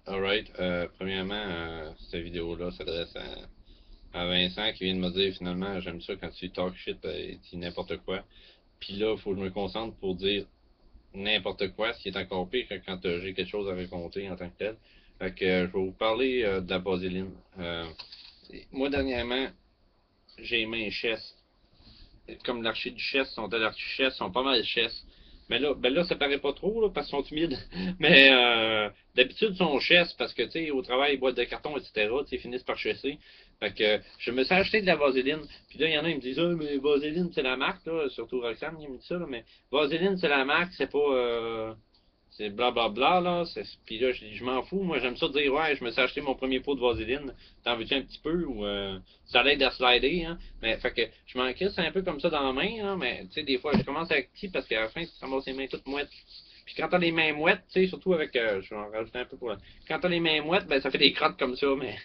Alright, premièrement, cette vidéo-là s'adresse à Vincent qui vient de me dire finalement j'aime ça quand tu talk shit et tu dis n'importe quoi. Puis là, il faut que je me concentre pour dire n'importe quoi, ce qui est encore pire que quand j'ai quelque chose à raconter en tant que tel. Fait que je vais vous parler de la vaseline. Moi dernièrement, j'ai les mains chesses. Comme l'archiduchesse, sont à l'archiduchesse, sont pas mal chesses. Mais là, ben là, ça paraît pas trop, là, parce qu'ils sont timides. Mais d'habitude, ils sont chesses parce que, tu sais, au travail, boîte de carton, etc., tu sais, finissent par chesser. Fait que je me suis acheté de la vaseline. Puis là, il y en a, ils me disent, ah, mais vaseline, c'est la marque, là. Surtout Roxane, il me dit ça, là. Mais vaseline, c'est la marque, c'est pas. C'est blablabla, là. Puis là, je dis, je m'en fous. Moi, j'aime ça dire, ouais, je me suis acheté mon premier pot de vaseline. T'en veux-tu un petit peu? Ou ça l'aide à slider, hein. Mais, fait que je m'en crisse un peu comme ça dans la main, hein. Mais, tu sais, des fois, je commence avec petit parce qu'à la fin, tu te ramasses les mains toutes mouettes. Puis quand t'as les mains mouettes, tu sais, surtout avec, je vais en rajouter un peu pour. Quand t'as les mains mouettes, ben, ça fait des crottes comme ça, mais.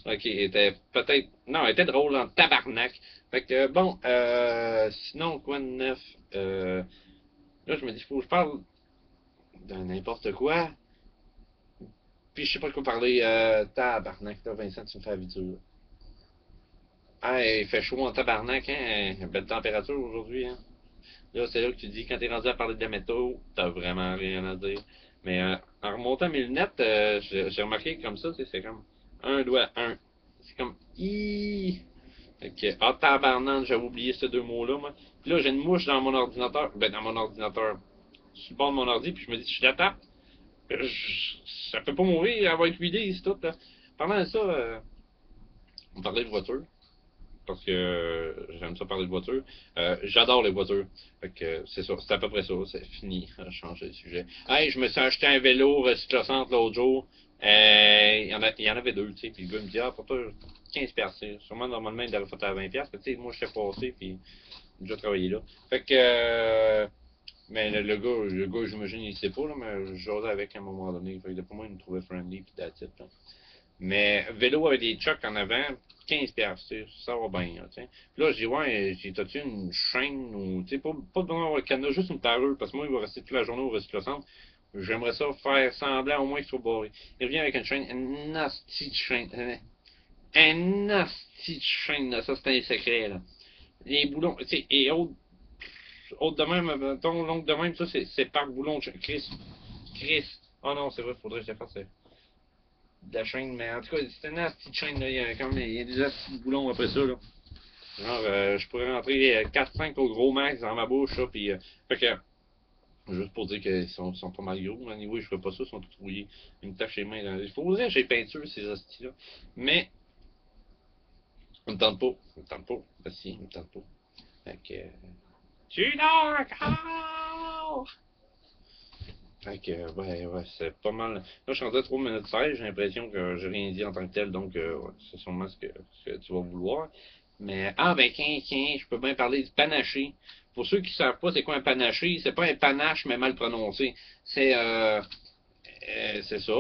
Ok, il était peut-être. Non, il était drôle en tabarnak. Fait que, bon, sinon, quoi de neuf? Là, je me dis, faut que je parle de n'importe quoi. Puis je sais pas de quoi parler. Tabarnak, là, Vincent, tu me fais la vie dure. Ah, il fait chaud en tabarnak, hein? Belle température aujourd'hui, hein? Là, c'est là que tu dis, quand t'es rendu à parler de la météo, t'as vraiment rien à dire. Mais en remontant mes lunettes, j'ai remarqué que comme ça, c'est comme un doigt, un. C'est comme i. Fait ah, tabarnak, j'avais oublié ces deux mots-là, moi. Puis là, j'ai une mouche dans mon ordinateur. Ben, dans mon ordinateur. Sur le bord de mon ordi, puis je me dis, si je la tape, ça peut pas mourir, elle va être vidée, c'est tout, là. Parlant de ça, on parlait de voiture, parce que j'aime ça parler de voiture. J'adore les voitures. Fait que c'est ça, c'est à peu près ça, c'est fini, changer de sujet. Hey, je me suis acheté un vélo recyclocente l'autre jour. Il y en avait deux, tu sais, puis le gars me dit, ah, pour toi, 15$, c'est sûrement normalement il devrait faire à 20$, mais tu sais, moi je suis passé, puis j'ai déjà travaillé là. Fait que, mais le gars, j'imagine, il sait pas, là, mais j'osais avec à un moment donné. Fait que pour moi, il me trouvait friendly, puis that's it, là. Mais vélo avec des chucks en avant, 15$, tu sais, ça va bien, tu sais. Puis là, j'ai dit, ouais, t'as-tu une chaîne ou, tu sais, pas besoin d'avoir le cadenas, juste une pareuse, parce que moi, il va rester toute la journée au recyclocentre. J'aimerais ça faire semblant au moins qu'il soit barré. Il revient avec une chaîne, une nasty de chaîne, un nasty de chaîne, là, ça c'est un secret, là. Les boulons, tu sais, et autre de même, mettons, longue de même, ça c'est par boulon de chaîne. Chris. Oh non, c'est vrai, faudrait que je fasse de la chaîne, mais en tout cas, c'est une petite chaîne, là, il y a des petits boulons après ça, là. Genre, je pourrais rentrer 4-5 au gros max dans ma bouche, là, puis, fait que, juste pour dire qu'ils sont pas mal gros, mais niveau, je ferais pas ça, ils sont tous rouillés. Une tache les mains. Il faut dire, j'ai peinture, ces hosties-là. Mais, on me tente pas. On me tente pas. Ben si, on me tente pas. Fait que, tu dors encore! Fait que, ouais, c'est pas mal. Là, je suis rendu à 3 minutes 16, j'ai l'impression que j'ai rien dit en tant que tel, donc ouais, c'est sûrement ce que tu vas vouloir. Mais, ah, ben, tiens, je peux bien parler du panaché. Pour ceux qui savent pas c'est quoi un panaché, c'est pas un panache, mais mal prononcé. C'est ça,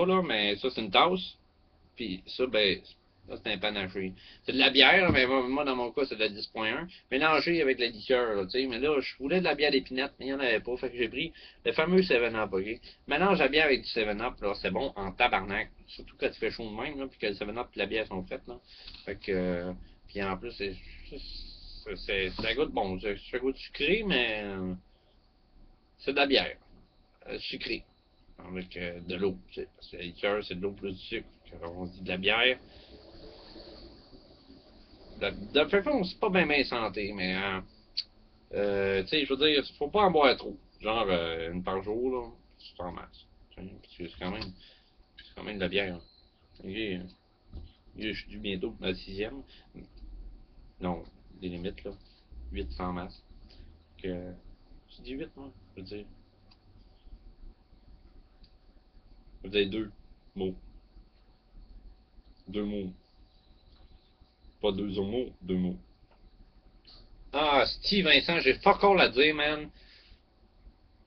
là, mais ça, c'est une tasse. Puis ça, ben, ça, c'est un panaché. C'est de la bière, mais moi, dans mon cas, c'est de la 10.1, mélangée avec de la liqueur, là, tu sais. Mais là, je voulais de la bière d'épinette, mais il n'y en avait pas. Fait que j'ai pris le fameux 7-Up, OK? Mélange la bière avec du 7-Up, là, c'est bon en tabarnak. Surtout quand tu fais chaud de même, là, puis que le 7-Up et la bière sont faites, là. Fait que, puis en plus, ça goûte bon. Ça goûte sucré, mais c'est de la bière. Sucrée. Avec de l'eau, tu sais. Parce que la liqueur, c'est de l'eau plus du sucre. On dit de la bière. De toute façon, c'est pas bien santé, mais tu sais, je veux dire, faut pas en boire trop. Genre une par jour, là, c'est en masse. Parce que c'est quand même de la bière. Je suis dû bientôt à la sixième. Non, des limites, là. 8 sans masse. Que, je dis 8, moi, je veux dire. Je veux dire deux mots. Deux mots. Pas deux mots, deux mots. Ah, Steve Vincent, j'ai fuck all à dire, man.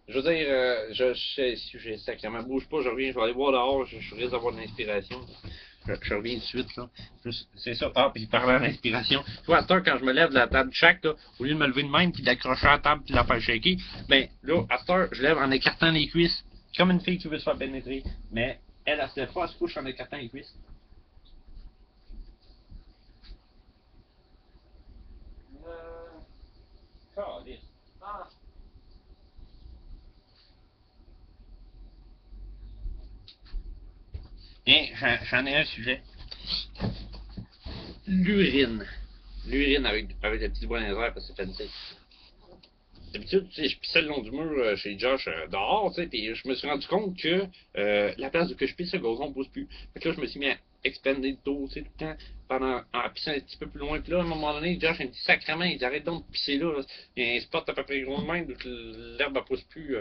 Je veux dire, je sais si j'ai sacrément bouge pas, je reviens, je vais aller voir dehors, je risque d'avoir de l'inspiration. Je reviens tout de suite, là. C'est ça. Ah, puis parlant d'inspiration, tu vois, à cette heure, quand je me lève de la table de chaque, là, au lieu de me lever de même, puis d'accrocher à la table, puis de la faire shaker, ben, là, à cette heure, je lève en écartant les cuisses. Comme une fille qui veut se faire pénétrer. Mais elle se lève pas, elle se couche en écartant les cuisses. Calice. Ah. Bien, j'en ai un sujet. L'urine. L'urine avec le petit bois dans les airs parce que c'est fancy. D'habitude, tu sais, je pissais le long du mur chez Josh dehors, tu sais, puis je me suis rendu compte que la place où que je pisse, le gazon ne pousse plus. Fait que là, je me suis mis à expander d'eau, tu sais, tout le temps, en pissant un petit peu plus loin. Puis là, à un moment donné, Josh, un petit sacrement, il dit arrête donc de pisser là. Il y a un spot à peu près gros de même, donc l'herbe ne pousse plus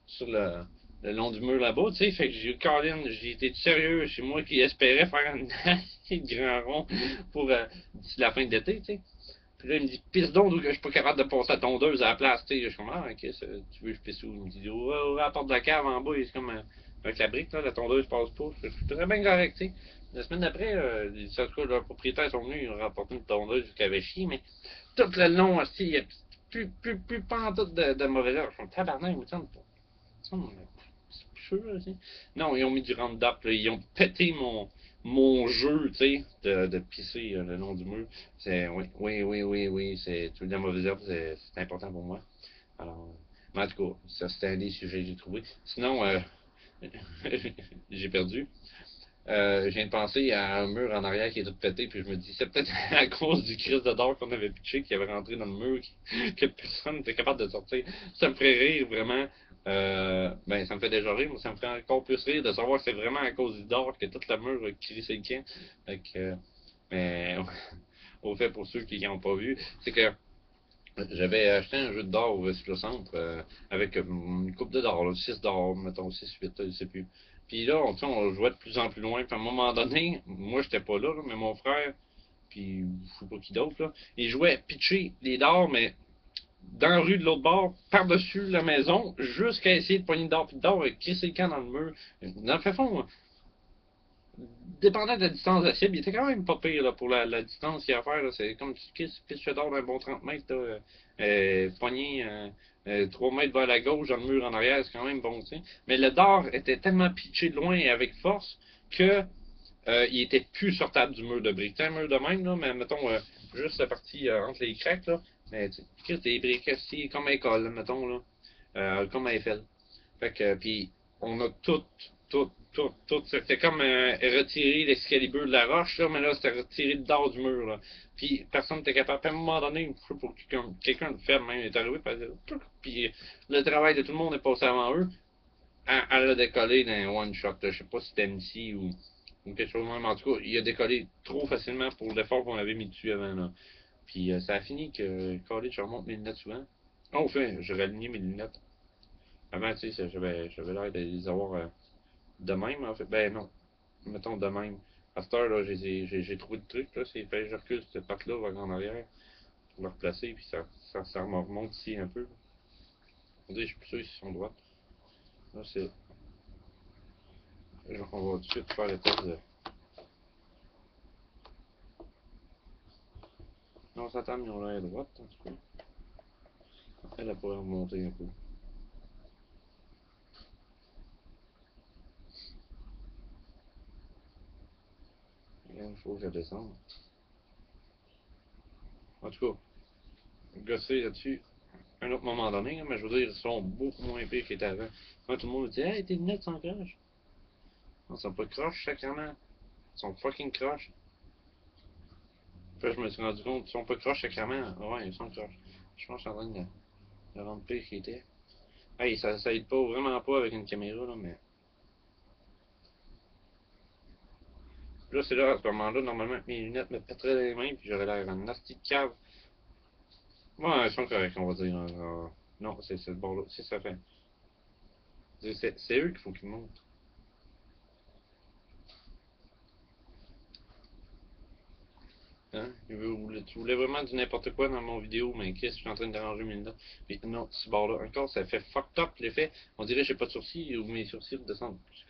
sur le long du mur là-bas, tu sais. Fait que j'ai eu Colin, j'ai été sérieux, c'est moi qui espérais faire un assez grand rond pour d'ici la fin de l'été, tu sais. Puis là, il me dit, pisse donc, donc je suis pas capable de passer la tondeuse à la place, tu sais. Je suis comme, ah, ok, tu veux que je pisse où? Il me dit, à la porte de la cave en bas, c'est comme, avec la brique, là, la tondeuse passe pas. Je suis très bien correct, tu sais. La semaine d'après, en tout cas, leurs propriétaires sont venus, ils ont rapporté une tondeuse qui avait chié, mais tout le long, aussi, il y a plus pas en tout de mauvaise heure. Je suis comme, tabarnak, il me semble pas. C'est plus sûr, là, tu sais. Non, ils ont mis du Roundup, là, ils ont pété mon jeu, tu sais, de pisser le long du mur. C'est, oui, c'est tout de la mauvaise herbe, c'est important pour moi. Alors, mais en tout cas, ça c'était un des sujets que j'ai trouvé. Sinon, j'ai perdu. Je viens de penser à un mur en arrière qui est tout pété, puis je me dis, c'est peut-être à cause du crise de d'or qu'on avait pitché qui avait rentré dans le mur, que personne n'était capable de sortir. Ça me ferait rire vraiment. Ben, ça me fait déjà rire, mais ça me fait encore plus rire de savoir que c'est vraiment à cause du d'or que tout le mur a crissé le camp. Fait que, mais, au fait, pour ceux qui n'ont pas vu, c'est que j'avais acheté un jeu de d'or au Cyclocentre avec une coupe de d'or, 6 d'or, mettons 6, 8, je sais plus. Puis là, on jouait de plus en plus loin. Puis à un moment donné, moi j'étais pas là, mais mon frère, puis je sais pas qui d'autre, là, il jouait pitcher les dards, mais dans la rue de l'autre bord, par-dessus la maison, jusqu'à essayer de poigner le d'or, puis le d'or a crissé le camp dans le mur. Dans le fait fond, dépendant de la distance de la cible, il était quand même pas pire là, pour la distance qu'il y a à faire. C'est comme tu pisses d'or d'un bon 30 mètres, là, poigné 3 mètres vers la gauche, dans le mur en arrière, c'est quand même bon, tu sais. Mais le dard était tellement pitché de loin et avec force que il était plus sortable du mur de briques. C'est un mur de même, là, mais mettons juste la partie entre les craques, là. Mais tu sais, des briques assis comme à l'école, là, mettons, là. Comme à Eiffel. Fait que, puis, on a tout. C'était comme retirer l'excalibur de la roche, là, mais là, c'était retirer le dard du mur, là. Puis, personne n'était capable. Puis, à un moment donné, je sais pas, quelqu'un de faible même est arrivé, puis le travail de tout le monde est passé avant eux. Elle a décollé d'un one shot, là. Je sais pas si c'était MC ou quelque chose de même. En tout cas, il a décollé trop facilement pour l'effort qu'on avait mis dessus avant, là. Puis, ça a fini que, college, je remonte mes lunettes souvent. Oh, enfin, j'aurais aligné mes lunettes. Avant, tu sais, j'avais l'air de les avoir de même, en fait. Ben non, mettons de même. À cette heure, là, j'ai trouvé de trucs, là. C'est fait, je recule cette patte-là vers en arrière pour le replacer, puis ça me remonte ici un peu. On dit, je suis plus sûr s'ils sont droites. Là, c'est. On va tout de suite faire le test de. Non, ça table, ils ont l'air droite, en tout cas. Elle pourrait remonter un peu. Il faut que je descende. En tout cas, gosser là-dessus, un autre moment donné, mais je veux dire, ils sont beaucoup moins pires qu'ils étaient avant. Quand tout le monde dit, hey, tes lunettes sont croches. Non, ils sont pas croches, sacrément. Ils sont fucking croches. Puis je me suis rendu compte, ils sont pas croches, sacrément. Ouais, ils sont croches. Je pense que je suis en train de rendre pire qu'ils étaient. Hey, ça aide pas, vraiment pas avec une caméra, là, mais. Là, c'est là, à ce moment-là, normalement, mes lunettes me pèteraient les mains, puis j'aurais l'air d'un nasty de cave. Ouais, ils sont corrects, on va dire. Non, c'est le bord-là. C'est ça fait. C'est eux qu'il faut qu'ils montent. Hein? Tu voulais vraiment du n'importe quoi dans mon vidéo, mais qu'est-ce que je suis en train de déranger mes lunettes? Puis non, ce bord-là, encore, ça fait fucked up l'effet. On dirait que j'ai pas de sourcils ou mes sourcils descendent. Je sais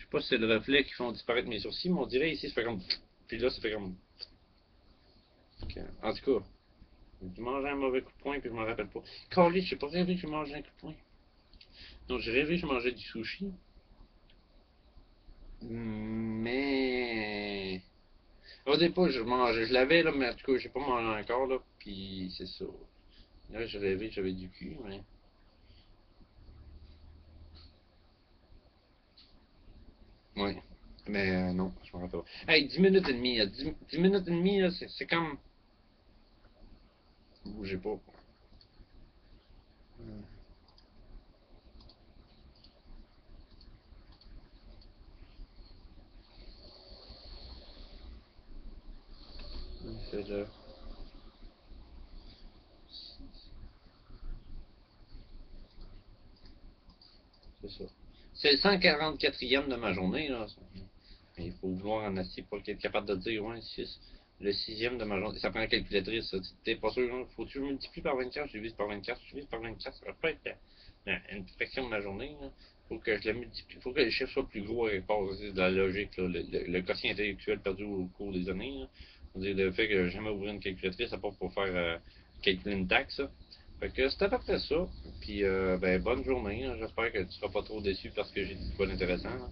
pas si c'est le reflet qui font disparaître mes sourcils, mais on dirait ici, ça fait comme. Puis là, ça fait comme. En tout cas, J'ai mangé un mauvais coup de poing puis je m'en rappelle pas. Calé, j'ai pas rêvé que j'ai mangé un coup de poing. Donc j'ai rêvé que je mangeais du sushi. Mais. Au départ, je mangeais, je l'avais là, mais en tout cas, j'ai pas mangé encore là, puis c'est ça. Là, j'ai rêvé que j'avais du cul, mais. Ouais. Mais non, je me rappelle pas. Hey, 10 minutes et demie, là. 10 minutes et demie, là, c'est comme. Bougez pas. C'est là. C'est ça. C'est le 144e de ma journée, là. Il faut vouloir en assis pour être capable de dire, ouais, 6. Le 6e de ma journée. Ça prend la calculatrice, ça. T'es pas sûr, hein? Faut que tu multiplies par 24, je divise par 24, je divise par 24, ça va pas être une fraction de ma journée, là. Faut que je la multiplie. Faut que le chiffre soit plus gros à quelque part. C'est de la logique, là. Le quotient intellectuel perdu au cours des années, là. On dit le fait que j'ai jamais ouvert une calculatrice, ça pas pour faire calculer une taxe, ça. Fait que c'est à peu près ça. Puis, ben, bonne journée, hein. J'espère que tu seras pas trop déçu parce que j'ai dit quoi d'intéressant, là.